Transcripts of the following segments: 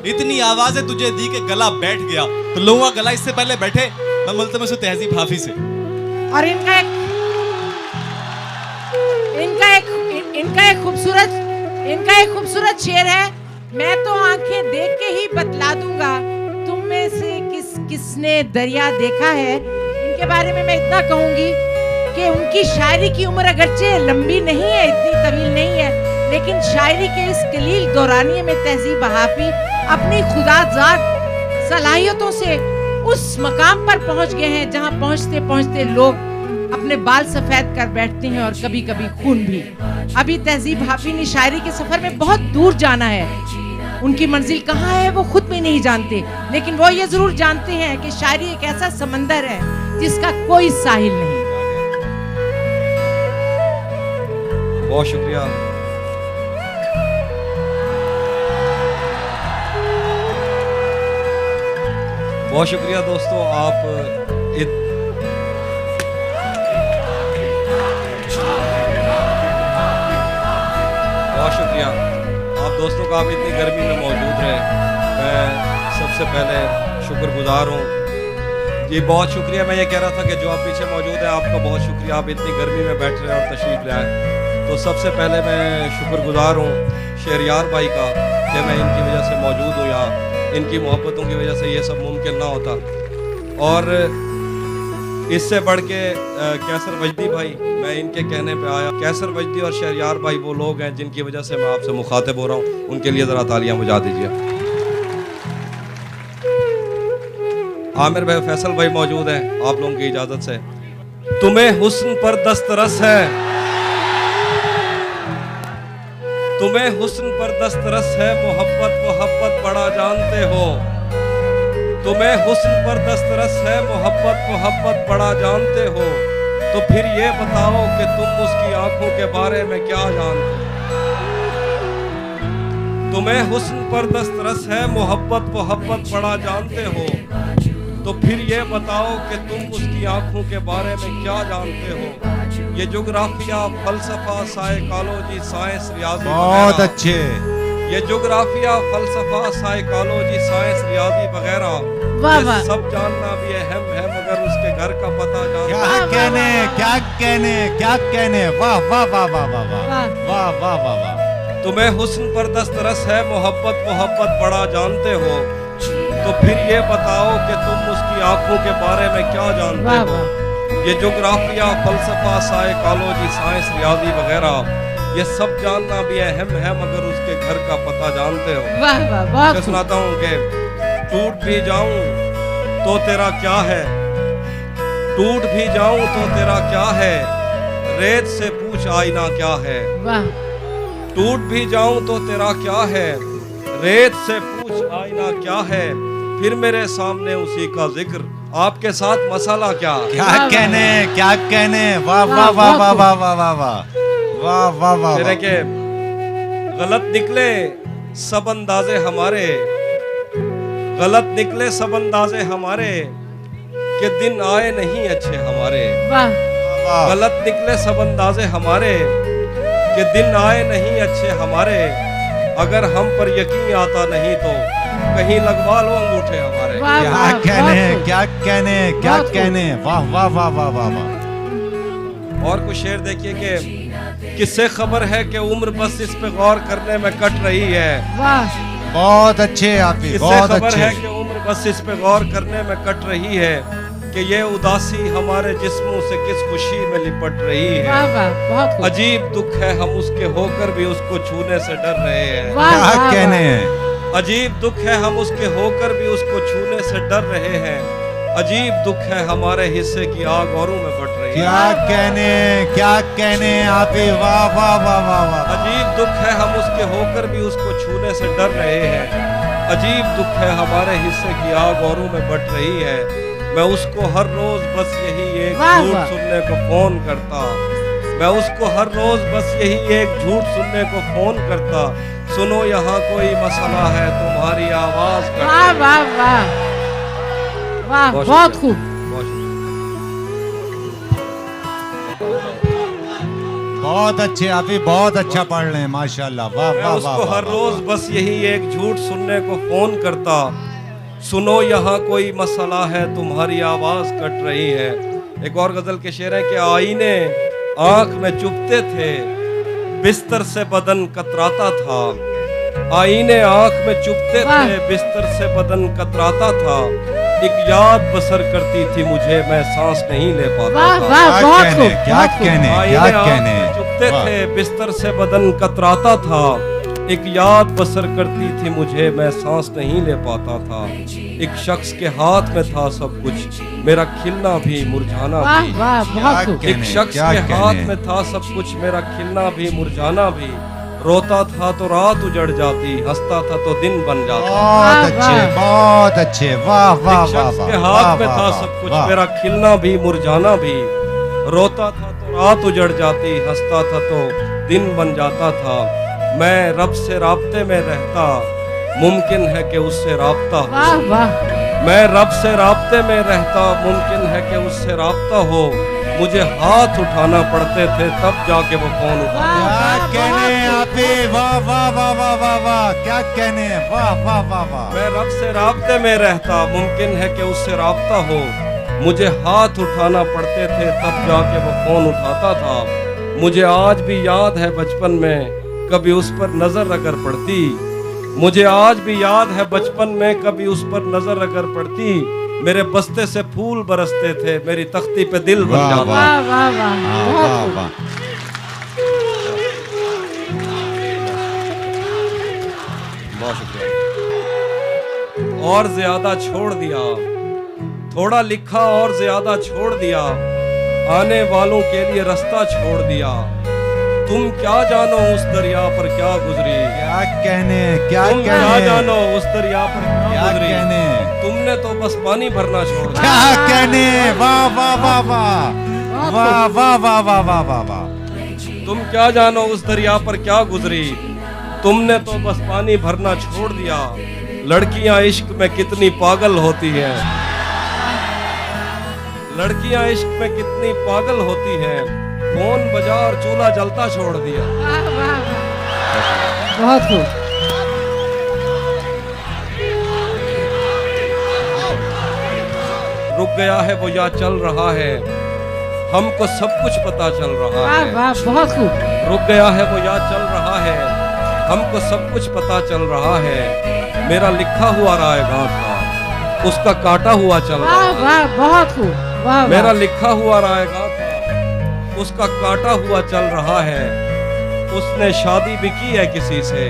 इतनी आवाजें तुझे दी कि गला बैठ गया। तो लोगों का गला इससे पहले बैठे, मैं मुल्तमस हूं तहजीब हाफी से। और इनका एक खूबसूरत शेर है। मैं तो आंखें देख के ही बतला दूंगा, तुम में से किसने दरिया देखा है। इनके बारे में मैं इतना कहूंगी कि उनकी शायरी की उम्र अगरचे लंबी नहीं है, इतनी तवील नहीं है, लेकिन शायरी के इस कलील दौरानिये में तहजीब हाफी अपनी खुदाजात सलाहियतों से उस मकाम पर पहुंच गए हैं जहां पहुंचते पहुंचते लोग अपने बाल सफेद कर बैठते हैं और कभी कभी खून भी। अभी तहजीब हाफी ने शायरी के सफर में बहुत दूर जाना है। उनकी मंजिल कहाँ है वो खुद भी नहीं जानते, लेकिन वो ये जरूर जानते हैं कि शायरी एक ऐसा समंदर है जिसका कोई साहिल नहीं। बहुत शुक्रिया। बहुत शुक्रिया दोस्तों, आप बहुत शुक्रिया आप दोस्तों का, आप इतनी गर्मी में मौजूद रहे। मैं सबसे पहले शुक्रगुजार हूँ जी, बहुत शुक्रिया। मैं ये कह रहा था कि जो आप पीछे मौजूद है आपका बहुत शुक्रिया, आप इतनी गर्मी में बैठ रहे हैं और तशरीफ़ ले आए। तो सबसे पहले मैं शुक्रगुजार हूँ शहरयार भाई का कि मैं इनकी वजह से मौजूद हूँ यहाँ, इनकी मोहब्बतों की वजह से ये सब मुमकिन ना होता। और इससे बढ़ के कैसर वजदी भाई, मैं इनके कहने पे आया। कैसर वजदी और शहरयार भाई वो लोग हैं जिनकी वजह से मैं आपसे मुखातिब हो रहा हूँ, उनके लिए ज़रा तालियां बजा दीजिए। आमिर भाई, फैसल भाई मौजूद हैं आप लोगों की इजाज़त से। तुम्हें हुस्न पर दस्तरस है, तुम्हें हुस्न पर दस्तरस है, मोहब्बत बड़ा जानते हो। तुम्हें हुस्न पर दस्तरस है, मोहब्बत बड़ा जानते हो। तो फिर ये बताओ कि तुम उसकी आंखों के बारे में क्या जानते हो। तुम्हें हुस्न पर दस्तरस है, मोहब्बत बड़ा जानते हो। तो फिर ये बताओ कि तुम उसकी आंखों के बारे में क्या जानते हो। ये जोग्राफिया, फलसफा, साइकोलॉजी, साइंस, रियाजी, बहुत अच्छे। ये जोग्राफिया, फलसफा, साइकोलॉजी, साइंस, रियाजी वगैरह ये सब जानना भी अहम है, मगर उसके घर का पता जानना। क्या कहने। वाह वाह वाह वाह वाह वाह वाह वाह वाह वाह। तुम्हें हुस्न पर दस्तरस है, मोहब्बत बड़ा जानते हो। तो फिर ये बताओ कि तुम उसकी आंखों के बारे में क्या जानते हो। ये जोग्राफिया, फलसफा, साइकोलॉजी, साइंस, रियाजी वगैरह ये सब जानना भी अहम है, मगर उसके घर का पता जानते हो। मैं सुनाता हूँ कि टूट भी जाऊं तो तेरा क्या है, टूट भी जाऊं तो तेरा क्या है, रेत से पूछ आईना क्या है। टूट भी जाऊं तो तेरा क्या है, रेत से पूछ आईना क्या है। फिर मेरे सामने उसी का जिक्र, आपके साथ मसाला क्या कहने। वाह वाह वाह वाह वाह वाह वाह वाह वाह वाह। तेरे के गलत निकले सब अंदाजे हमारे, गलत निकले सब अंदाजे हमारे, कि दिन आए नहीं अच्छे हमारे। गलत निकले सब अंदाजे हमारे, कि दिन आए नहीं अच्छे हमारे। अगर हम पर यकीन आता नहीं तो कहीं लगवा लो अंगूठे हमारे। क्या कहने। वाह वाह वाह वाह वाह वाह। और कुछ शेर देखिए कि किससे खबर है कि उम्र बस इस पे गौर करने में कट रही है। बहुत अच्छे आप, किससे खबर है कि उम्र बस इस पे गौर करने में कट रही है, कि ये उदासी हमारे जिस्मों से किस खुशी में लिपट रही है। अजीब दुख है हम उसके होकर भी उसको छूने से डर रहे हैं। क्या कहने। अजीब दुख है हम उसके होकर भी उसको छूने से डर रहे हैं। अजीब दुख है हमारे हिस्से की आग औरों में बट रही है। क्या कहने आप। वाह वाह वाह वाह वाह। अजीब दुख है हम उसके होकर भी उसको छूने से डर रहे हैं। अजीब दुख है हमारे हिस्से की आग औरों में बट रही है। मैं उसको हर रोज बस यही एक झूठ सुनने को फोन करता, मैं उसको हर रोज बस यही एक झूठ सुनने को फोन करता। सुनो यहाँ कोई मसला है तुम्हारी आवाज का। वाह वाह वाह वाह, बहुत खूब। बहुत अच्छे, आप ही बहुत अच्छा पढ़ रहे हैं माशाल्लाह। वाह मैं वाह वाह उसको वाह, हर वाह। रोज बस यही एक झूठ सुनने को फोन करता, सुनो यहाँ कोई मसला है, तुम्हारी आवाज कट रही है। एक और गजल के शेर है कि आईने आंख में चुभते थे, बिस्तर से बदन कतराता था। आईने आंख में चुभते वाह। थे, बिस्तर से बदन कतराता था। एक याद बसर करती थी मुझे, मैं सांस नहीं ले पाता वाह था। वाह, क्या बहुत कहने, खूब, क्या बहुत खूब। कहने, आईने क्या आंख कहने। में चुभते वाह। थे, बिस्तर से बदन कतराता था। एक याद बसर करती थी मुझे, मैं सांस नहीं ले पाता था। एक शख्स के हाथ में था सब कुछ, मेरा खिलना भी मुरझाना वाह भी। वाह, बहुत खूब। एक शख्स क्या के कहने। हाथ में था सब कुछ, मेरा खिलना भी मुरझाना भी। रोता था तो रात उजड़ जाती, हंसता था तो दिन बन जाता। बहुत वाह, अच्छे, वाह। बहुत अच्छे, वाह वाह एक वाह शख्स वाह, के वाह, हाथ में वाह, था वाह, सब कुछ, वाह। मेरा खिलना भी मुरझाना भी। रोता था तो रात उजड़ जाती, हंसता था तो दिन बन जाता था। मैं रब से राब्ते में रहता, मुमकिन है कि उससे राब्ता हो। वाह वाह, मैं रब से राब्ते में रहता, मुमकिन है कि उससे राब्ता हो। मुझे हाथ उठाना पड़ते थे, तब जाके वो फोन उठा। वाह क्या वाह, कहने बहुत आप ही, वाह वाह वाह वाह वाह वाह, क्या कहने, वाह वाह वाह वाह। मैं रब से राब्ते में रहता, मुमकिन है कि उससे राब्ता हो। मुझे हाथ उठाना पड़ते थे, तब जाके वो फोन उठाता था। मुझे आज भी याद है बचपन में, कभी उस पर नजर अगर पड़ती। मुझे आज भी याद है बचपन में, कभी उस पर नजर अगर पड़ती। मेरे बस्ते से फूल बरसते थे, मेरी तख्ती पे दिल बन वाह, जाता। वाह वाह वाह, हाँ, बहुत वाह खूब। वाह। बहुत शुक्रिया। और ज्यादा छोड़ दिया, थोड़ा लिखा और ज्यादा छोड़ दिया। आने वालों के लिए रास्ता छोड़ दिया। तुम क्या जानो उस दरिया पर क्या गुजरी। क्या कहने, क्या तुम क्या कहने, जानो उस दरिया पर क्या क्या गुजरी। कहने, तुमने तो बस पानी भरना छोड़ दिया। क्या कहने, वाह वाह वाह वाह, वाह वाह वाह वाह वाह वाह वाह। तुम क्या जानो उस दरिया पर क्या गुजरी। तुमने तो बस पानी भरना छोड़ दिया। लड़कियां इश्क में कितनी पागल होती हैं। लड़कियां इश्क में कितनी पागल होती हैं। फोन बजा और चूल्हा जलता छोड़ दिया। वाह वाह वाह, बहुत खूब। रुक गया है वो या चल रहा है, हमको सब कुछ पता चल रहा वाह है। वाह, बहुत खूब। रुक गया है वो या चल रहा है, हमको सब कुछ पता चल रहा है। मेरा लिखा हुआ रायगा था, उसका काटा हुआ चल रहा वाह है। वाह, बहुत खूब। वाह मेरा वाह, लिखा हुआ रायगा था, उसका काटा हुआ चल रहा है। उसने शादी भी की है किसी से,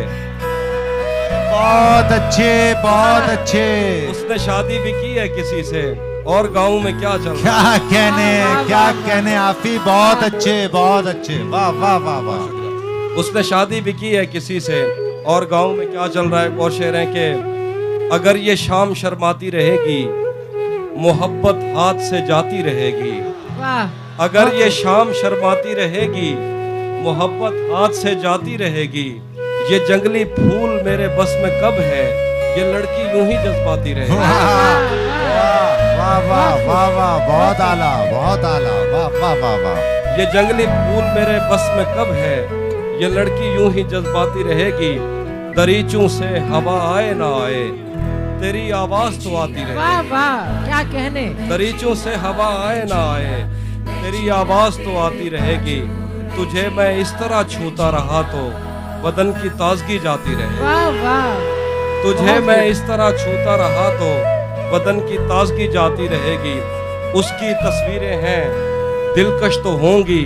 बहुत अच्छे, बहुत अच्छे। उसने शादी भी की है किसी से। और गांव में क्या चल रहा है। क्या कहने, क्या कहने आप ही, बहुत अच्छे, बहुत अच्छे, वाह वाह वाह वाह। उसने शादी भी की है किसी से। और गांव में क्या चल रहा है। और शेर है कि अगर ये शाम शर्माती रहेगी, मोहब्बत हाथ से जाती रहेगी। वाह। अगर ये शाम शर्माती रहेगी, मोहब्बत हाथ से जाती रहेगी। ये जंगली फूल मेरे बस में कब है, ये लड़की यूं ही जज्बाती रहेगी। वाह वाह वाह वाह, बहुत आला, बहुत आला, वाह वाह वाह वाह। ये जंगली फूल मेरे बस में कब है, ये लड़की यूं ही जज्बाती रहेगी। दरीचों से हवा आए ना आए, तेरी आवाज तो आती वाह रहेगी। वाह, क्या कहने। दरीचों से हवा आए ना आए, तेरी आवाज तो आती रहेगी। तुझे मैं इस तरह छूता रहा तो बदन की ताजगी जाती रहेगी। वाह वाह, तुझे बहुत मैं खूब। इस तरह छूता रहा तो बदन की ताजगी जाती रहेगी। उसकी तस्वीरें हैं दिलकश तो होंगी,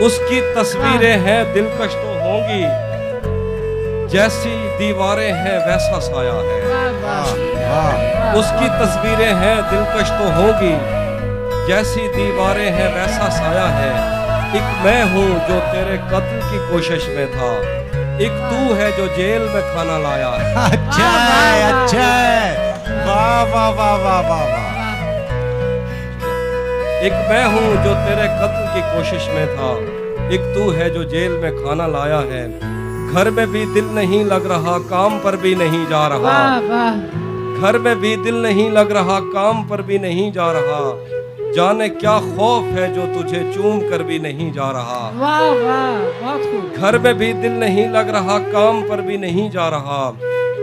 उसकी तस्वीरें हैं दिलकश तो होंगी। जैसी दीवारें हैं वैसा साया है। वाह वाह, वाह, उसकी तस्वीरें हैं दिलकश तो होंगी, जैसी दीवारें हैं वैसा साया है। एक मैं हूँ जो तेरे कत्ल की कोशिश में था, एक तू है जो जेल में खाना लाया है। अच्छा है, अच्छा है, वाह वाह वाह वाह वाह वाह। एक मैं हूँ जो तेरे कत्ल की कोशिश में था, एक तू है जो जेल में खाना लाया है। घर में भी दिल नहीं लग रहा, काम पर भी नहीं जा रहा। वाह वाह, घर में भी दिल नहीं लग रहा, काम पर भी नहीं जा रहा। जाने क्या खौफ है जो तुझे चूम कर भी नहीं जा रहा। वाह वाह, बहुत खूब। घर में भी दिल नहीं लग रहा, काम पर भी नहीं जा रहा।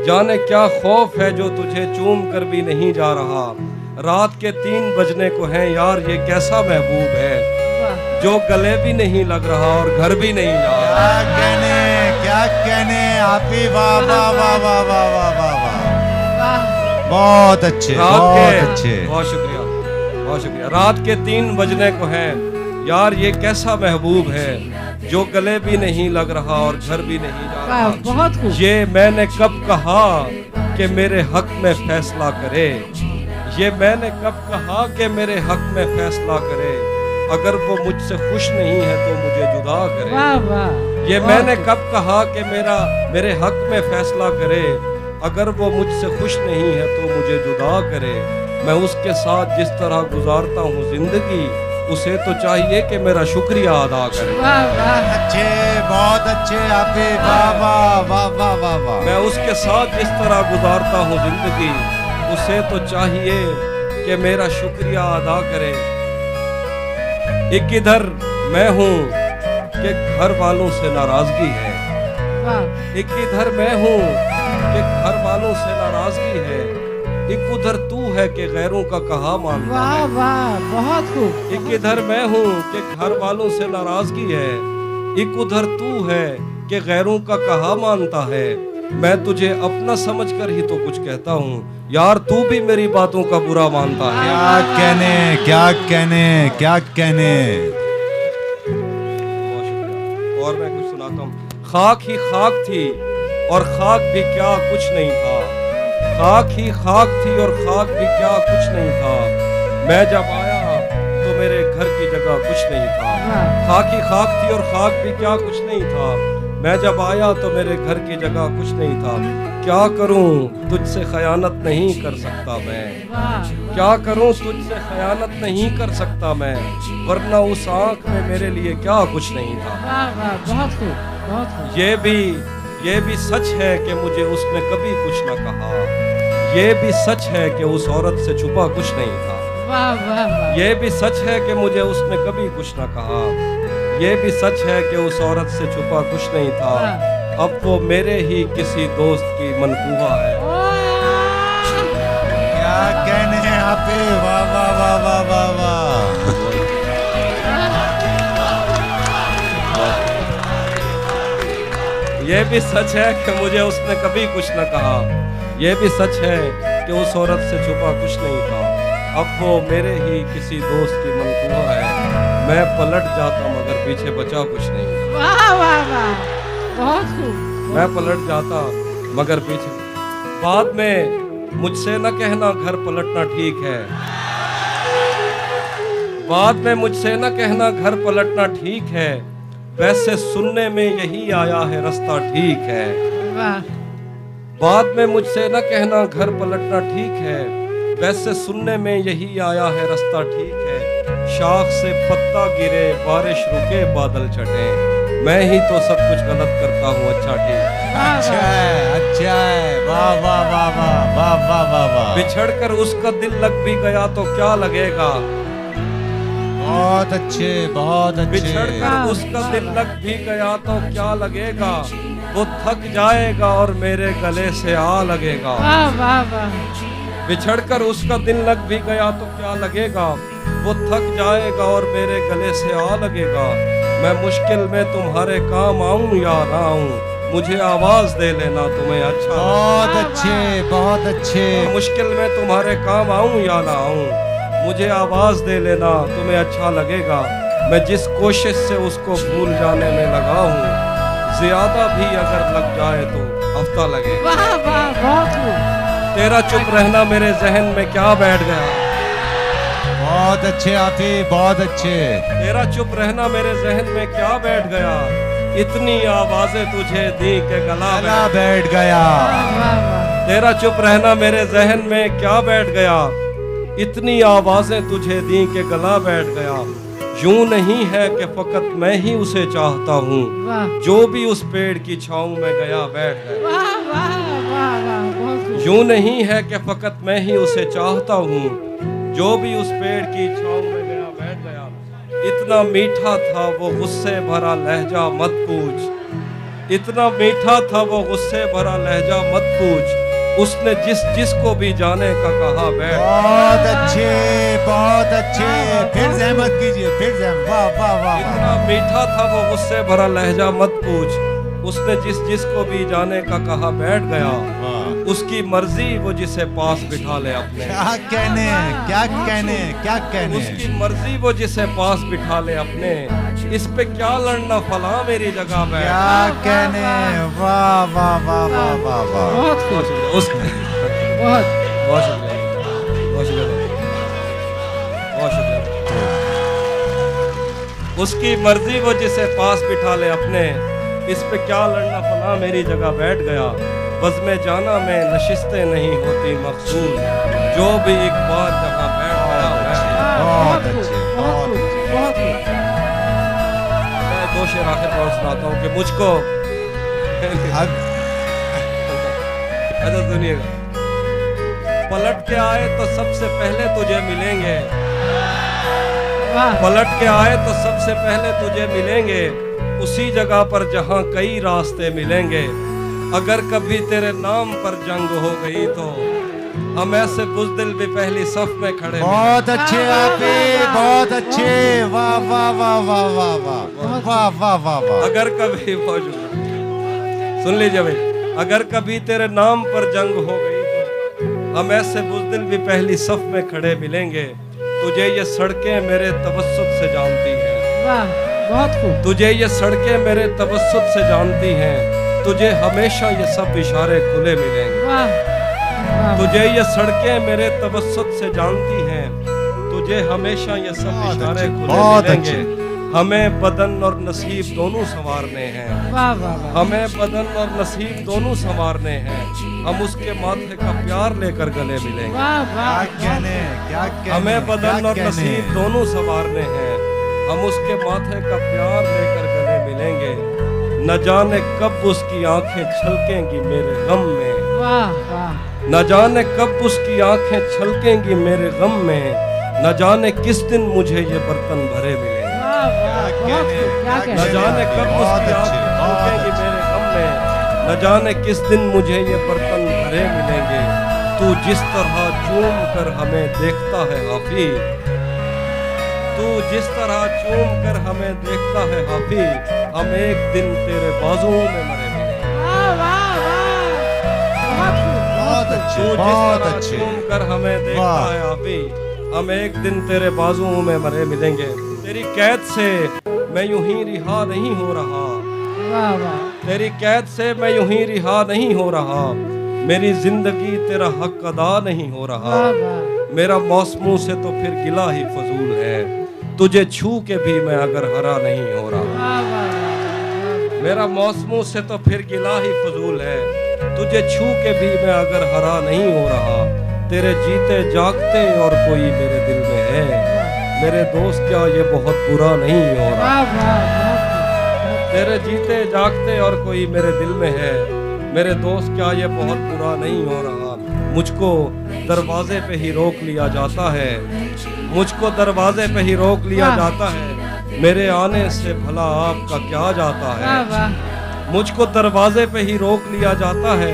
जाने क्या खौफ है जो तुझे चूम कर भी नहीं जा रहा। रात के 3 बजने को है यार, ये कैसा महबूब है जो गले भी नहीं लग रहा और घर भी नहीं जा रहा। क्या कहने आपी, वाह वाह वाह वाह वाह वाह वाह वाह, वाह, बहुत अच्छे, रात बहुत के अच्छे। बहुत शुक्रिया, बहुत शुक्रिया। रात के 3 बजने को है यार, ये कैसा महबूब है जो गले भी नहीं लग रहा और घर भी नहीं जा वाह, रहा। बहुत खूब। ये मैंने कब कहा कि मेरे हक में फैसला करे। ये मैंने कब कहा कि मेरे हक में फैसला करे। अगर वो मुझसे खुश नहीं है तो मुझे जुदा करे। वाह वाह, ये बहुत मैंने खूब। कब कहा कि मेरे हक में फैसला करे। अगर वो मुझसे खुश नहीं है तो मुझे जुदा करे। मैं उसके साथ जिस तरह गुजारता हूँ जिंदगी, उसे तो चाहिए कि मेरा शुक्रिया अदा करे। वाह वाह, अच्छे, बहुत अच्छे आपी, वाह वाह वाह वाह वाह वाह। मैं उसके साथ जिस तरह गुजारता हूँ जिंदगी, उसे तो चाहिए कि मेरा शुक्रिया अदा करे। एक इधर मैं हूँ कि घर वालों से नाराजगी है। वाह, एक इधर मैं हूँ कि घर वालों से नाराजगी है। एक उधर तू है कि गैरों का कहा मानता वाह है। वाह, बहुत खूब। एक इधर मैं हूँ कि घर वालों से नाराजगी है। एक उधर तू है कि गैरों का कहा मानता है। मैं तुझे अपना समझकर ही तो कुछ कहता हूँ यार, तू भी मेरी बातों का बुरा मानता है। क्या कहने, क्या कहने, क्या कहने। बहुत शुक्रिया। और मैं कुछ सुनाता हूँ। खाक ही खाक थी और खाक भी क्या कुछ नहीं था। खाक ही खाक थी और खाक भी क्या कुछ नहीं था। मैं जब आया तो मेरे घर की जगह कुछ नहीं था। खाक ही खाक थी और खाक भी क्या कुछ नहीं था। मैं जब आया तो मेरे घर की जगह कुछ नहीं था। क्या करूं तुझसे खयानत नहीं कर सकता मैं। वाह, क्या करूं तुझसे खयानत नहीं कर सकता मैं। वरना उस आंख में मेरे लिए क्या कुछ नहीं था। वाह वाह, बहुत खूब, बहुत खूब। ये भी सच है कि मुझे उसने कभी कुछ न कहा। ये भी सच है कि उस औरत से छुपा कुछ नहीं था। वाह वाह वाह, ये भी सच है कि मुझे उसने कभी कुछ न कहा। ये भी सच है कि उस औरत से छुपा कुछ नहीं था। अब वो मेरे ही किसी दोस्त की मनकूहा है। क्या कहने आपी, वाह वाह वाह वाह वाह वाह। ये भी सच है कि मुझे उसने कभी कुछ न कहा। ये भी सच है कि उस औरत से छुपा कुछ नहीं था। अब वो मेरे ही किसी दोस्त की मनकूहा है। मैं पलट जाता मगर पीछे बचा कुछ नहीं। वाह वाह वाह, बहुत खूब। मैं पलट जाता मगर पीछे। बाद में मुझसे न कहना घर पलटना ठीक है। बाद में मुझसे न कहना घर पलटना ठीक है। वैसे सुनने में यही आया है रास्ता ठीक है। वाह, बाद में मुझसे न कहना घर पलटना ठीक है। वैसे सुनने में यही आया है रास्ता ठीक है। शाख से पत्ता गिरे, बारिश रुके, बादल छटे। मैं ही तो सब कुछ गलत करता हूँ। अच्छा ठीक, अच्छा है, अच्छा है, वाह वाह वाह वाह वाह वाह वाह वाह। बिछड़ कर उसका दिल लग भी गया तो क्या लगेगा। बहुत अच्छे, बहुत अच्छे। बिछड़ कर उसका दिल लग भी गया तो क्या लगेगा। वो थक जाएगा और मेरे गले से आ लगेगा। वाह वाह वाह, बिछड़ कर उसका दिल लग भी गया तो क्या लगेगा। वो थक जाएगा और मेरे गले से आ लगेगा। मैं मुश्किल में तुम्हारे काम आऊं या ना आऊं, मुझे आवाज दे लेना तुम्हें अच्छा। बहुत अच्छे, बहुत अच्छे। मुश्किल में तुम्हारे काम आऊं या ना आऊं, मुझे आवाज दे लेना तुम्हें अच्छा लगेगा। मैं जिस कोशिश से उसको भूल जाने में लगा हूँ, ज्यादा भी अगर लग जाए तो हफ्ता लगेगा। वाह वाह, बहुत खूब। तेरा चुप रहना मेरे जहन में क्या बैठ गया। बहुत अच्छे आफी, बहुत अच्छे। तेरा चुप रहना मेरे जहन में क्या बैठ गया। इतनी आवाजें तुझे दी के गला गला बैठ। बैठ गया। वाह वाह, तेरा चुप रहना मेरे जहन में क्या बैठ गया। इतनी आवाजें तुझे दी के गला बैठ गया। यूं नहीं है कि फकत मैं ही उसे चाहता हूँ, वाह जो भी उस पेड़ की छाँव में गया बैठ गया। वाह वाह वाह वाह, बहुत खूब। यूं नहीं है कि फकत मैं ही उसे चाहता हूँ, जो भी उस पेड़ की छाँव में इतना मीठा था वो गुस्से भरा लहजा मत पूछ, इतना मीठा था वो गुस्से भरा लहजा मत पूछ, उसने जिसको भी जाने का कहा बैठ। बहुत अच्छे, बहुत अच्छे। फिर जहमत कीजिए, फिर जहमत। वाह वाह वाह इतना मीठा था वो गुस्से भरा लहजा मत पूछ, उसने जिसको भी जाने का कहा बैठ गया, वाह। उसकी मर्जी वो जिसे पास बिठा ले अपने। क्या कहने, क्या कहने, क्या कहने। उसकी मर्जी वो जिसे पास बिठा ले अपने, इस पे क्या लड़ना फला मेरी जगह बैठ। क्या कहने। वाह वाह वाह वाह वाह वाह। बहुत खूब, उस बहुत बहुत शुक्रिया, बहुत शुक्रिया, बहुत शुक्रिया। उसकी मर्जी वो जिसे पास बिठा ले अपने, इस पे क्या लड़ना फला मेरी जगह बैठ गया। बस में जाना में नशिस्तें नहीं होती मखसूस, जो भी एक बार जगह बैठ गया बैठ गया। बहुत खूब, अच्छे, बहुत बहुत खूब, बहुत खूब। मैं दो शेर आखिर में और सुनाता हूँ कि मुझको अब ऐसा सुनिएगा। पलट के आए तो सबसे पहले तुझे मिलेंगे, वाह, पलट के आए तो सबसे पहले तुझे मिलेंगे, उसी जगह पर जहां कई रास्ते मिलेंगे। अगर कभी तेरे नाम पर जंग हो गई तो हम ऐसे बुज़दिल भी पहली सफ में खड़े बहुत अच्छे आप ही, बहुत अच्छे। वाह वाह वाह वाह वाह वाह वाह वाह वाह वाह। अगर कभी सुन लीजिए भाई, अगर कभी तेरे नाम पर जंग हो गई तो हम ऐसे बुज़दिल भी पहली सफ में खड़े मिलेंगे। तुझे ये सड़कें मेरे तवस्सुत से जानती हैं, वाह, बहुत खूब। तुझे ये सड़कें मेरे तवस्सुत से जानती हैं, तुझे हमेशा ये सब इशारे खुले मिलेंगे। वाह, वाह, तुझे ये सड़कें मेरे तवस्सुत से जानती हैं, तुझे हमेशा ये सब बहुत इशारे अच्छे, खुले बहुत मिलेंगे। हमें बदन और नसीब दोनों संवारने हैं, वाह, वाह, वाह। हमें बदन और नसीब दोनों संवारने हैं। हम उसके माथे का प्यार लेकर गले मिलेंगे। वाह, वाह, क्या कहने, क्या कहने। हमें बदन क्या और कहने। नसीब दोनों संवारने हैं। हम उसके माथे का प्यार लेकर गले मिलेंगे। न जाने कब उसकी आंखें छलकेंगी मेरे गम में, वाह, वाह, न जाने कब उसकी आंखें छलकेंगी मेरे गम में, न जाने किस दिन मुझे ये बर्तन भरे मिलेंगे। वाह, वाह, बहुत खूब, क्या न कहने। जाने कब बहुत उसकी अच्छे, आंखें बहुत छलकेंगी अच्छे। मेरे गम में, न जाने किस दिन मुझे ये बर्तन भरे मिलेंगे। तू जिस तरह चूम कर हमें देखता है हाफिज, तू जिस तरह चूम कर हमें देखता है हाफिज, हम एक दिन तेरे बाजुओं में मरे मिलेंगे। वाह, वाह, वाह, बहुत खूब, बहुत तू अच्छे, जिस बहुत तरह अच्छे। चूम कर हमें देखता वाह। है हाफिज, हम एक दिन तेरे बाजुओं में मरे मिलेंगे। तेरी कैद से मैं यूं ही रिहा नहीं हो रहा, वाह, वाह, तेरी कैद से मैं यूं ही रिहा नहीं हो रहा, मेरी जिंदगी तेरा हक अदा नहीं हो रहा। वाह, वाह, मेरा मौसमों से तो फिर गिला ही फजूल है, तुझे छू के भी मैं अगर हरा नहीं हो रहा। वाह, वाह, वाह, मेरा मौसमों से तो फिर गिला ही फजूल है, तुझे छू के भी मैं अगर हरा नहीं हो रहा। तेरे जीते जागते और कोई मेरे दिल में है, मेरे दोस्त क्या ये बहुत बुरा नहीं हो रहा। वाह, वाह, बहुत खूब, तेरे जीते जागते और कोई मेरे दिल में है, मेरे दोस्त क्या ये बहुत बुरा नहीं हो रहा। मुझको दरवाजे पे ही रोक लिया जाता है, मुझको दरवाजे पे ही रोक लिया वाह। जाता है, मेरे आने से भला आपका क्या जाता वाह, है। वाह, मुझको दरवाजे पे ही रोक लिया जाता है,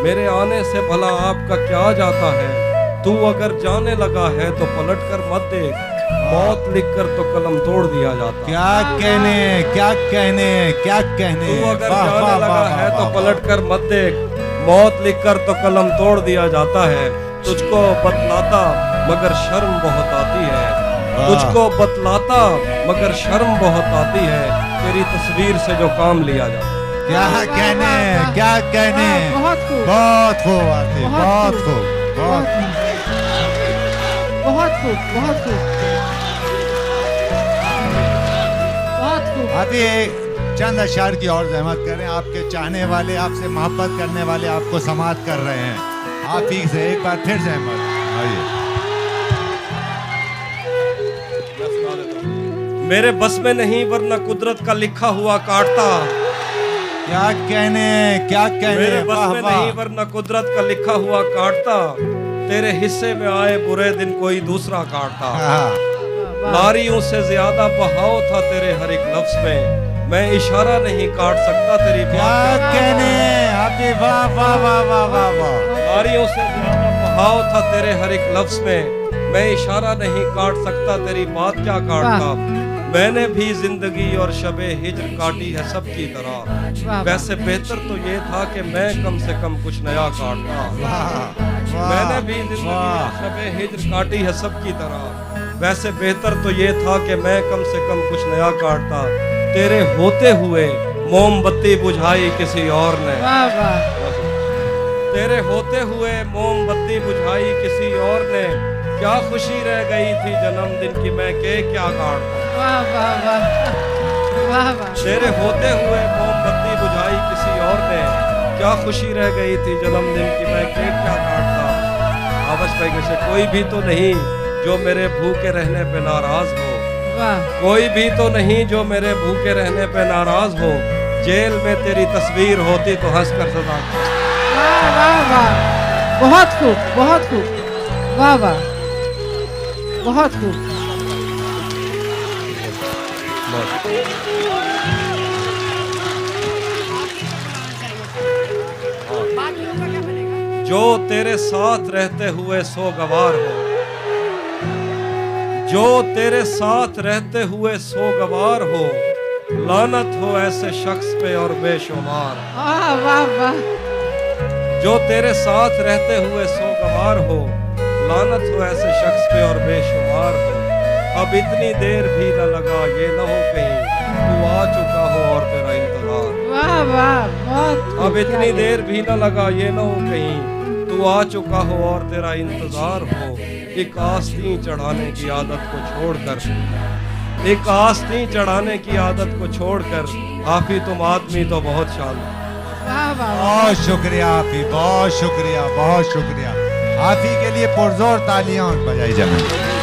मेरे आने से भला आपका क्या जाता है। तू अगर जाने लगा है तो पलट कर मत देख, मौत लिखकर तो कलम तोड़ दिया जाता है। क्या कहने, क्या कहने, क्या कहने। तू अगर वाह, जाने वाह, लगा वाह, है वाह, तो वाह, पलट कर मत देख, मौत लिखकर तो कलम तोड़ दिया जाता है। तुझको बतलाता मगर शर्म बहुत आती है, वाह। तुझको बतलाता मगर शर्म बहुत आती है, तेरी तस्वीर से जो काम लिया जाता है। क्या वाह, कहने, वाह, वाह, क्या कहने। वाह, बहुत खूब, बहुत खूब आते, बहुत बहुत खूब, खूब, बहुत बहुत खूब, बहुत खूब, बहुत खूब। अभी एक चंद अशार की और जहमत करें। आपके चाहने वाले, आपसे मोहब्बत करने वाले आपको समात कर रहे हैं। आप ही से एक बार फिर जहमत। आइए। मेरे बस में नहीं वरना कुदरत का लिखा हुआ काटता, क्या कहने, क्या कहने। मेरे बस वाह, में वाह। नहीं वरना कुदरत का लिखा हुआ काटता, तेरे हिस्से में आए बुरे दिन कोई दूसरा काटता। हाँ, नारियों से ज्यादा बहाव था तेरे हर एक लफ्ज में, मैं इशारा नहीं काट सकता तेरी क्या बात का। कहने अभी, वाह वाह वाह वाह वाह वाह। नारियों से ज्यादा बहाव था तेरे हर एक लफ्ज में, मैं इशारा नहीं काट सकता तेरी बात क्या काटता। मैंने भी जिंदगी और शबे हिज्र काटी है सबकी तरह, वैसे बेहतर तो ये था कि मैं कम से कम कुछ नया काटता। मैंने भी जिंदगी और शबे हिज्र काटी है सबकी तरह, वैसे बेहतर तो ये था कि मैं कम से कम कुछ नया काटता। तेरे होते हुए मोमबत्ती बुझाई किसी और ने, तेरे होते हुए मोमबत्ती बुझाई किसी और ने, क्या खुशी रह गई थी जन्मदिन की मैं केक क्या काटता। तेरे होते हुए मोमबत्ती बुझाई किसी और ने, क्या खुशी रह गई थी जन्मदिन की मैं केक क्या काटता। आवश भाई से कोई भी तो नहीं जो मेरे भूखे रहने पे नाराज हो, कोई भी तो नहीं जो मेरे भूखे रहने पे नाराज हो, जेल में तेरी तस्वीर होती तो हंस कर सदा। वाह वाह वाह, बहुत खूब, बहुत खूब, वाह वाह, बहुत खूब। जो तेरे साथ रहते हुए सोगवार हो, जो तेरे साथ रहते हुए सोगवार हो, लानत हो ऐसे शख्स पे और बेशुमार। वाह वाह वाह। जो तेरे साथ रहते हुए सोगवार हो, लानत हो ऐसे शख्स पे और बेशुमार हो। अब इतनी देर भी न लगा ये न हो कहीं तू आ चुका हो और तेरा इंतजार। वाह वाह, बहुत। अब इतनी देर भी न लगा ये न हो कहीं तू आ चुका हो और तेरा इंतजार हो। एक आस्तीं चढ़ाने की आदत को छोड़कर, एक आस्तीं चढ़ाने की आदत को छोड़कर, आफी तुम आदमी तो बहुत शानदार। वाह वाह, बहुत शुक्रिया आपी, बहुत शुक्रिया, बहुत शुक्रिया। आपी के लिए पुरजोर तालियां बजाई जाए।